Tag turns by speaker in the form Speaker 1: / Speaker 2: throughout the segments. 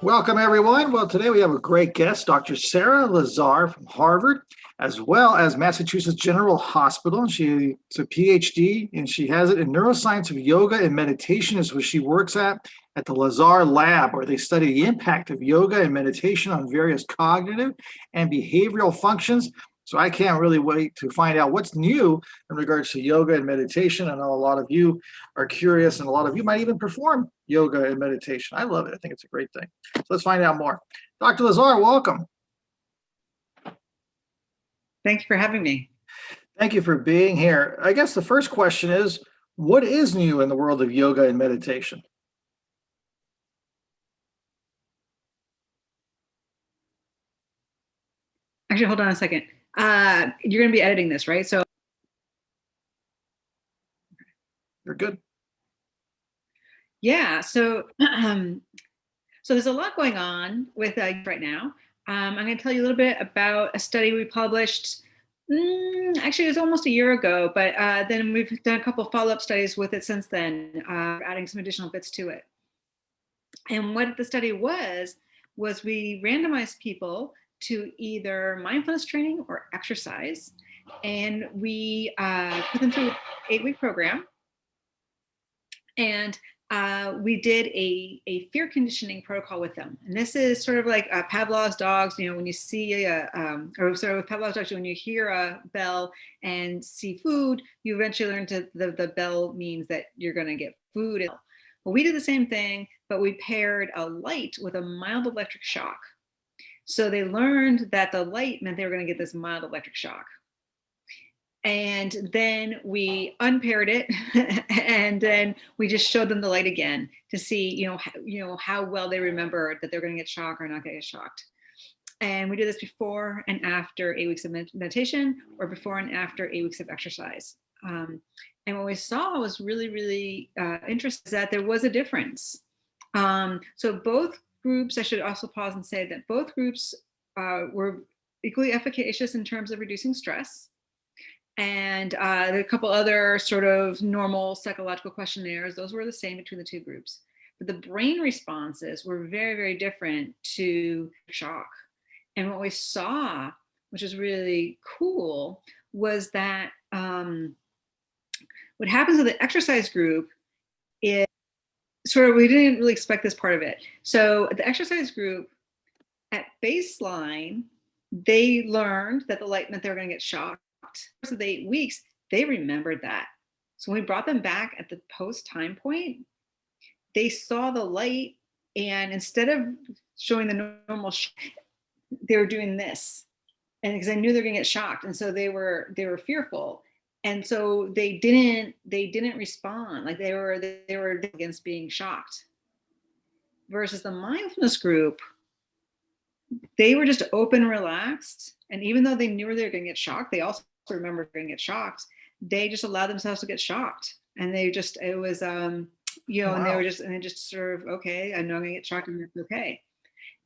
Speaker 1: Welcome, everyone. Well, today we have a great guest, Dr. Sara Lazar from Harvard, as well as Massachusetts General Hospital. She's a PhD, and she has it in neuroscience of yoga and meditation is what she works at the Lazar Lab, where they study the impact of yoga and meditation on various cognitive and behavioral functions. So I can't really wait to find out what's new in regards to yoga and meditation. I know a lot of you are curious, and a lot of you might even perform yoga and meditation. I love it. I think it's a great thing. So let's find out more. Dr. Lazar, welcome.
Speaker 2: Thanks for having me.
Speaker 1: Thank you for being here. I guess the first question is, what is new in the world of yoga and meditation?
Speaker 2: Actually, hold on a second. You're going to be editing this, right? So
Speaker 1: You're good.
Speaker 2: yeah, so there's a lot going on with right now. I'm going to tell you a little bit about a study we published. Actually, it was almost a year ago, but then we've done a couple of follow-up studies with it since then, adding some additional bits to it. And what the study was we randomized people to either mindfulness training or exercise, and we put them through an 8-week program. And we did a fear conditioning protocol with them. And this is sort of like Pavlov's dogs, when you see or sort of Pavlov's dogs, when you hear a bell and see food, you eventually learn to the bell means that you're going to get food. Well, we did the same thing, but we paired a light with a mild electric shock. So they learned that the light meant they were going to get this mild electric shock. And then we unpaired it, and then we just showed them the light again to see, how well they remember that they're going to get shocked or not going to get shocked. And we did this before and after 8 weeks of meditation, or before and after 8 weeks of exercise. And what we saw was really, really interesting, that there was a difference. So both groups, I should also pause and say that both groups were equally efficacious in terms of reducing stress. And a couple other sort of normal psychological questionnaires, those were the same between the two groups. But the brain responses were very, very different to shock. And what we saw, which is really cool, was that what happens with the exercise group is sort of, we didn't really expect this part of it. So the exercise group, at baseline, they learned that the light meant they were going to get shocked. Of the 8 weeks, they remembered that. So when we brought them back at the post time point, they saw the light, and instead of showing the normal, they were doing this, and because I knew they're going to get shocked, and so they were fearful, and so they didn't respond, like they were against being shocked. Versus the mindfulness group, they were just open, relaxed, and even though they knew they were going to get shocked, they also remember going to get shocked. They just allowed themselves to get shocked, and they just, it was wow. And they just sort of, okay, I know I'm gonna get shocked, and that's okay.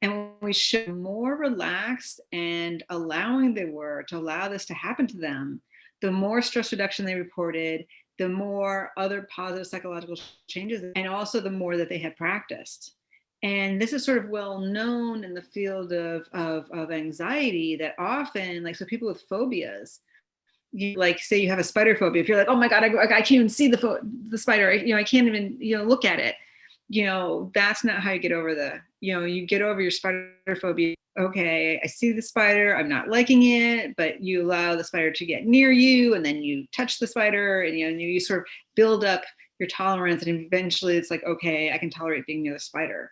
Speaker 2: And when we showed more relaxed and allowing they were to allow this to happen to them, the more stress reduction they reported, the more other positive psychological changes, and also the more that they had practiced. And this is sort of well known in the field of anxiety, that often, like, so people with phobias, like, say you have a spider phobia, if you're like, oh my God, I can't even see the spider, I can't even, look at it. That's not how you get over you get over your spider phobia. Okay, I see the spider, I'm not liking it, but you allow the spider to get near you, and then you touch the spider, and you sort of build up your tolerance, and eventually it's like, okay, I can tolerate being near the spider,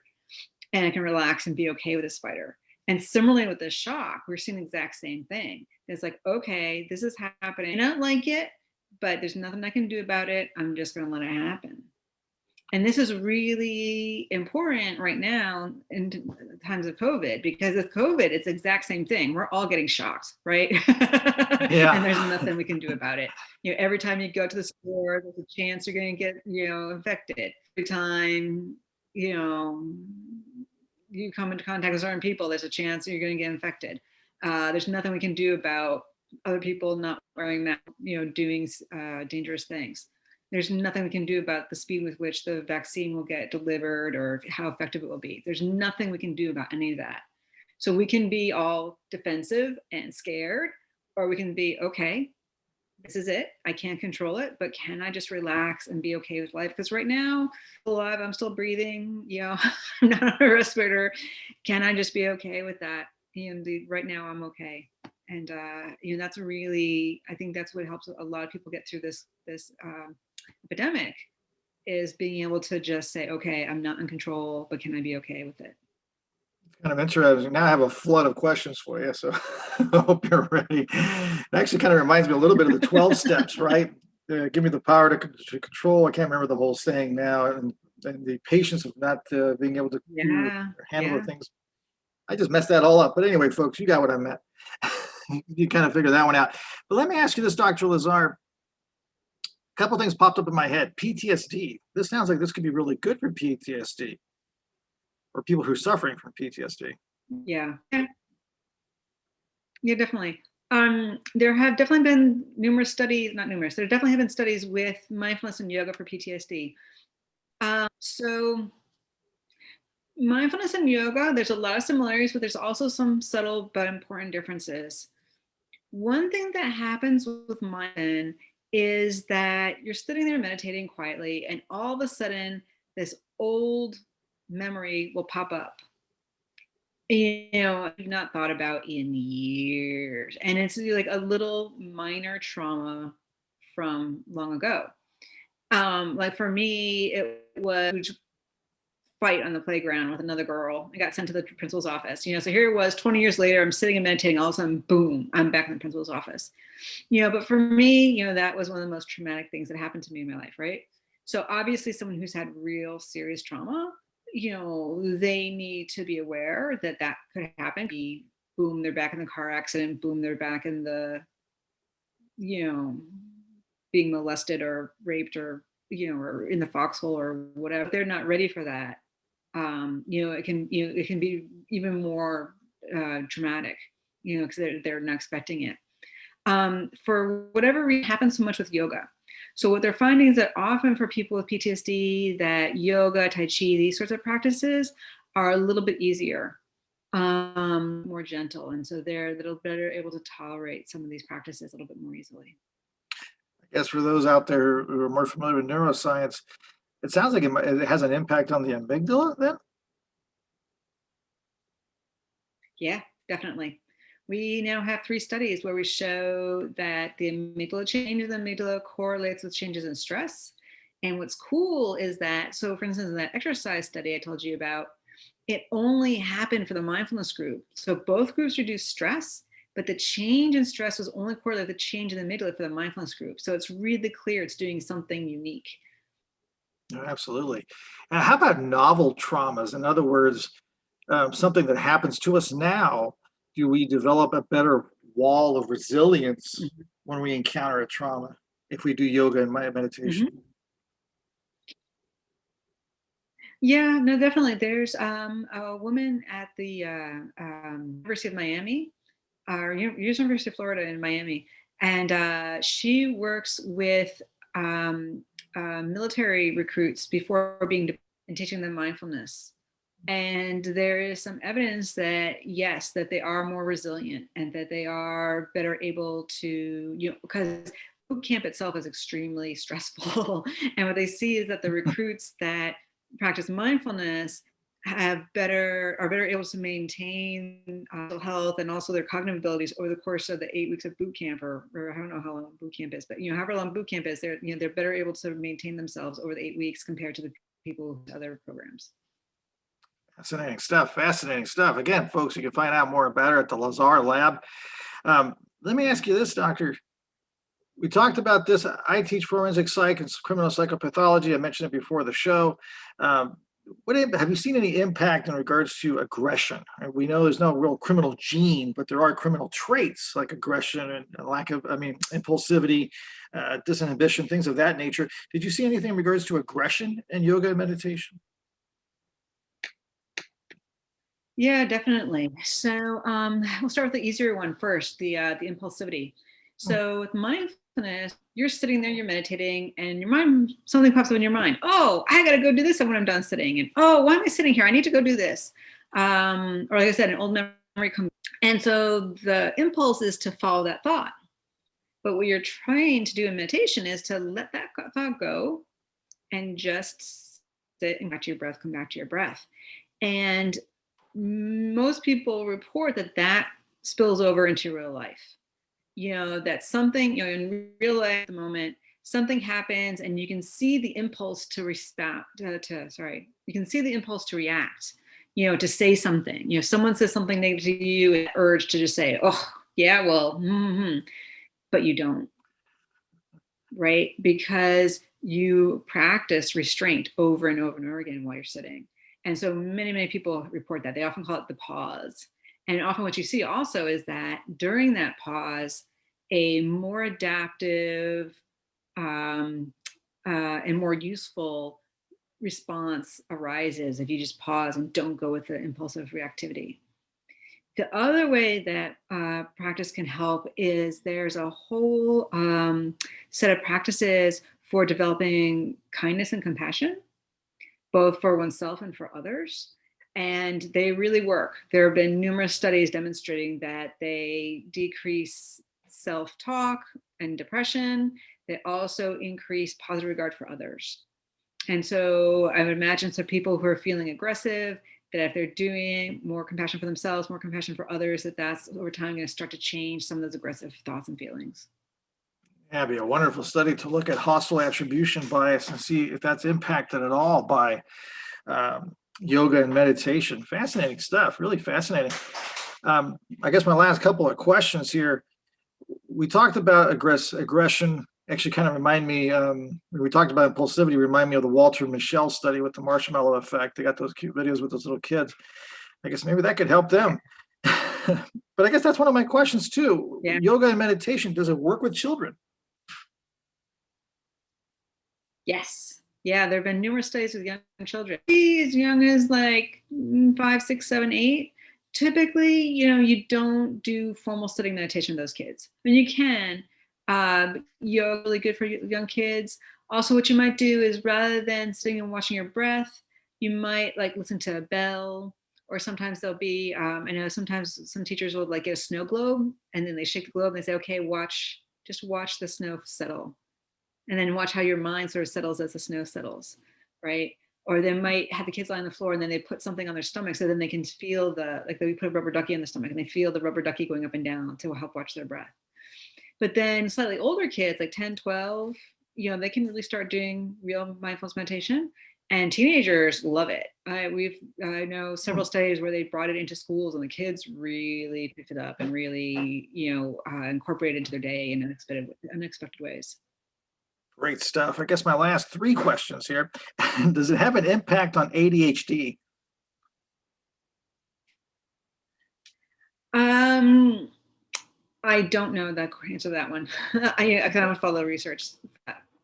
Speaker 2: and I can relax and be okay with the spider. And similarly with the shock, we're seeing the exact same thing. It's like, okay, this is happening. I don't like it, but there's nothing I can do about it. I'm just going to let it happen. And this is really important right now in times of COVID, because with COVID, it's the exact same thing. We're all getting shocked, right?
Speaker 1: Yeah.
Speaker 2: And there's nothing we can do about it. Every time you go to the store, there's a chance you're going to get, infected. Every time, you come into contact with certain people, there's a chance you're going to get infected. There's nothing we can do about other people not wearing masks, doing dangerous things. There's nothing we can do about the speed with which the vaccine will get delivered or how effective it will be. There's nothing we can do about any of that. So we can be all defensive and scared, or we can be, okay, this is it. I can't control it, but can I just relax and be okay with life? Because right now, I'm alive, I'm still breathing, I'm not on a respirator. Can I just be okay with that? And right now I'm okay. And that's really, I think that's what helps a lot of people get through this epidemic, is being able to just say, okay, I'm not in control, but can I be okay with it?
Speaker 1: Kind of interesting. Now I have a flood of questions for you, so I hope you're ready. It actually kind of reminds me a little bit of the 12 steps, right? Give me the power to control. I can't remember the whole saying now, and the patience of not being able to do or handle the things. I just messed that all up. But anyway, folks, you got what I meant. You kind of figured that one out. But let me ask you this, Dr. Lazar. A couple things popped up in my head. PTSD. This sounds like this could be really good for PTSD, or people who are suffering from PTSD.
Speaker 2: Yeah, definitely. There have definitely been numerous studies, not numerous, there definitely have been studies with mindfulness and yoga for PTSD. So mindfulness and yoga, there's a lot of similarities, but there's also some subtle but important differences. One thing that happens with mindfulness is that you're sitting there meditating quietly, and all of a sudden this old memory will pop up, I've not thought about in years. And it's like a little minor trauma from long ago. Like for me, it was fight on the playground with another girl. I got sent to the principal's office. So here it was 20 years later, I'm sitting and meditating, all of a sudden, boom, I'm back in the principal's office. But for me, that was one of the most traumatic things that happened to me in my life, right? So obviously someone who's had real serious trauma, they need to be aware that that could happen. Boom, they're back in the car accident. Boom, they're back in the, being molested or raped or, or in the foxhole or whatever. They're not ready for that. It can be even more traumatic, because they're not expecting it. For whatever reason, it happens so much with yoga. So what they're finding is that often for people with PTSD, that yoga, Tai Chi, these sorts of practices are a little bit easier, more gentle. And so they're a little better able to tolerate some of these practices a little bit more easily.
Speaker 1: I guess for those out there who are more familiar with neuroscience, it sounds like it has an impact on the amygdala then?
Speaker 2: Yeah, definitely. We now have 3 studies where we show that the amygdala change in the amygdala correlates with changes in stress. And what's cool is that, so for instance, in that exercise study I told you about, it only happened for the mindfulness group. So both groups reduced stress, but the change in stress was only correlated with the change in the amygdala for the mindfulness group. So it's really clear it's doing something unique.
Speaker 1: Oh, absolutely. And how about novel traumas? In other words, something that happens to us now, do we develop a better wall of resilience when we encounter a trauma if we do yoga and meditation?
Speaker 2: Yeah, no, definitely. There's a woman at the University of Miami, or University of Florida in Miami, and she works with military recruits before being deployed and teaching them mindfulness. And there is some evidence that yes, that they are more resilient and that they are better able to, because boot camp itself is extremely stressful. And what they see is that the recruits that practice mindfulness are better able to maintain mental health and also their cognitive abilities over the course of the 8 weeks of boot camp, or I don't know how long boot camp is, but however long boot camp is, they're better able to maintain themselves over the 8 weeks compared to the people with other programs.
Speaker 1: Fascinating stuff. Fascinating stuff. Again, folks, you can find out more about her at the Lazar Lab. Let me ask you this, Doctor. We talked about this. I teach forensic psych and criminal psychopathology. I mentioned it before the show. Have you seen any impact in regards to aggression? We know there's no real criminal gene, but there are criminal traits like aggression and impulsivity, disinhibition, things of that nature. Did you see anything in regards to aggression in yoga and meditation?
Speaker 2: Yeah, definitely. So we'll start with the easier one first, the impulsivity. So with mindfulness, you're sitting there, you're meditating, and your mind, something pops up in your mind. Oh, I got to go do this when I'm done sitting. And oh, why am I sitting here? I need to go do this. Or like I said, an old memory comes. And so the impulse is to follow that thought. But what you're trying to do in meditation is to let that thought go and just sit and back to your breath, come back to your breath. And most people report that spills over into real life. That something, in real life at the moment, something happens and you can see the impulse to respond, you can see the impulse to react, to say something. Someone says something negative to you, an urge to just say, oh, yeah, well, but you don't, right? Because you practice restraint over and over and over again while you're sitting. And so many, many people report that. They often call it the pause. And often what you see also is that during that pause, a more adaptive and more useful response arises if you just pause and don't go with the impulsive reactivity. The other way that practice can help is there's a whole set of practices for developing kindness and compassion, both for oneself and for others. And they really work. There have been numerous studies demonstrating that they decrease self-talk and depression. They also increase positive regard for others. And so I would imagine some people who are feeling aggressive, that if they're doing more compassion for themselves, more compassion for others, that's over time going to start to change some of those aggressive thoughts and feelings.
Speaker 1: Yeah, it'd be a wonderful study to look at hostile attribution bias and see if that's impacted at all by yoga and meditation. Fascinating stuff, really fascinating. I guess my last couple of questions here. We talked about aggression. Actually, kind of remind me, when we talked about impulsivity, remind me of the Walter Mischel study with the marshmallow effect. They got those cute videos with those little kids. I guess maybe that could help them. But I guess that's one of my questions too.
Speaker 2: Yeah.
Speaker 1: Yoga and meditation, does it work with children?
Speaker 2: Yes. Yeah, there have been numerous studies with young children, as young as like 5, 6, 7, 8. Typically, you don't do formal sitting meditation with those kids. I mean, you can. Yoga really good for young kids. Also, what you might do is rather than sitting and watching your breath, you might like listen to a bell, or sometimes there'll be, I know sometimes some teachers will like get a snow globe and then they shake the globe and they say, okay, just watch the snow settle. And then watch how your mind sort of settles as the snow settles, right? Or they might have the kids lie on the floor and then they put something on their stomach so then they can feel like they put a rubber ducky on the stomach and they feel the rubber ducky going up and down to help watch their breath. But then slightly older kids, like 10, 12, they can really start doing real mindfulness meditation. And teenagers love it. I know several studies where they brought it into schools and the kids really picked it up and really, incorporated it into their day in unexpected ways.
Speaker 1: Great stuff. I guess my last 3 questions here. Does it have an impact on ADHD?
Speaker 2: I don't know the answer to that one. I kind of follow research.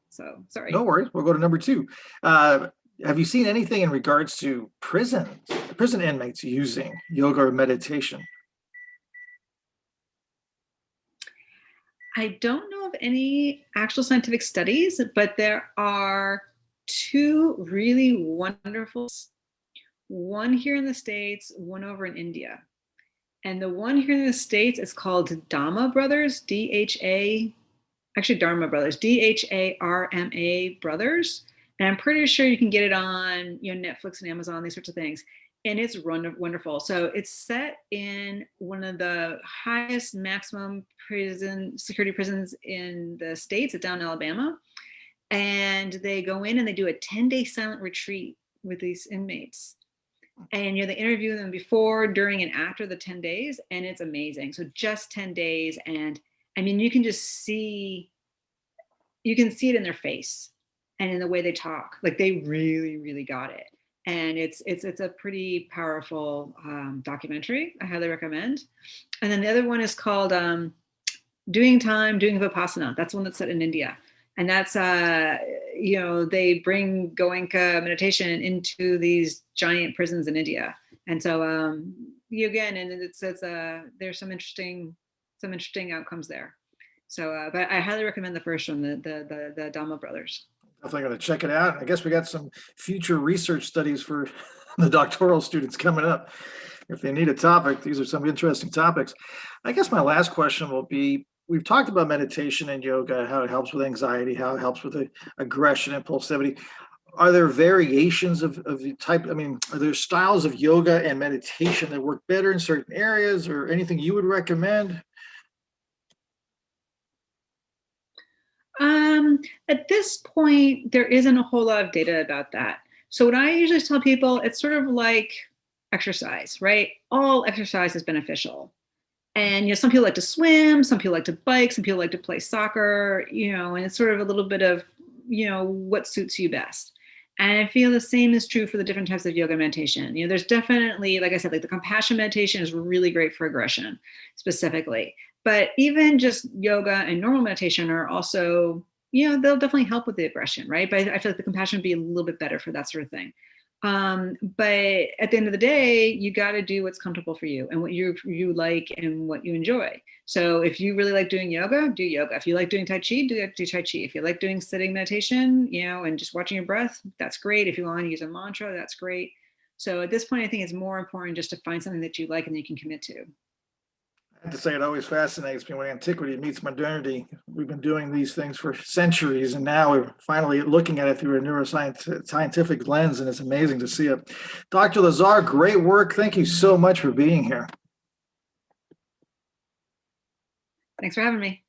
Speaker 2: So sorry.
Speaker 1: No worries. We'll go to number 2. Have you seen anything in regards to prison inmates using yoga or meditation?
Speaker 2: I don't know of any actual scientific studies, but there are 2 really wonderful, one here in the States, one over in India. And the one here in the States is called Dharma Brothers, Dharma Brothers, DHARMA Brothers. And I'm pretty sure you can get it on Netflix and Amazon, these sorts of things. And it's wonderful. So it's set in one of the highest maximum security prisons in the States, down in Alabama. And they go in and they do a 10-day silent retreat with these inmates. And they interview them before, during, and after the 10 days. And it's amazing. So just 10 days. And I mean, you can see it in their face and in the way they talk. Like they really, really got it. And it's a pretty powerful documentary. I highly recommend. And then the other one is called Doing Vipassana. That's one that's set in India. And that's, they bring Goenka meditation into these giant prisons in India. And so, again, and there's some interesting outcomes there. So, but I highly recommend the first one, the Dama brothers.
Speaker 1: Definitely going to check it out. I guess we got some future research studies for the doctoral students coming up. If they need a topic, these are some interesting topics. I guess my last question will be, we've talked about meditation and yoga, how it helps with anxiety, how it helps with aggression, impulsivity. Are there variations of the type? I mean, are there styles of yoga and meditation that work better in certain areas, or anything you would recommend?
Speaker 2: At this point, there isn't a whole lot of data about that. So what I usually tell people, it's sort of like exercise, right? All exercise is beneficial. And some people like to swim, some people like to bike, some people like to play soccer, and it's sort of a little bit of, what suits you best. And I feel the same is true for the different types of yoga meditation. There's definitely, like I said, like the compassion meditation is really great for aggression specifically. But even just yoga and normal meditation are also, they'll definitely help with the aggression, right? But I feel like the compassion would be a little bit better for that sort of thing. But at the end of the day, you got to do what's comfortable for you and what you like and what you enjoy. So if you really like doing yoga, do yoga. If you like doing Tai Chi, do Tai Chi. If you like doing sitting meditation, and just watching your breath, that's great. If you want to use a mantra, that's great. So at this point, I think it's more important just to find something that you like and that you can commit to.
Speaker 1: I have to say, it always fascinates me when antiquity meets modernity. We've been doing these things for centuries, and now we're finally looking at it through a neuroscientific lens, and it's amazing to see it. Dr. Lazar, great work. Thank you so much for being here.
Speaker 2: Thanks for having me.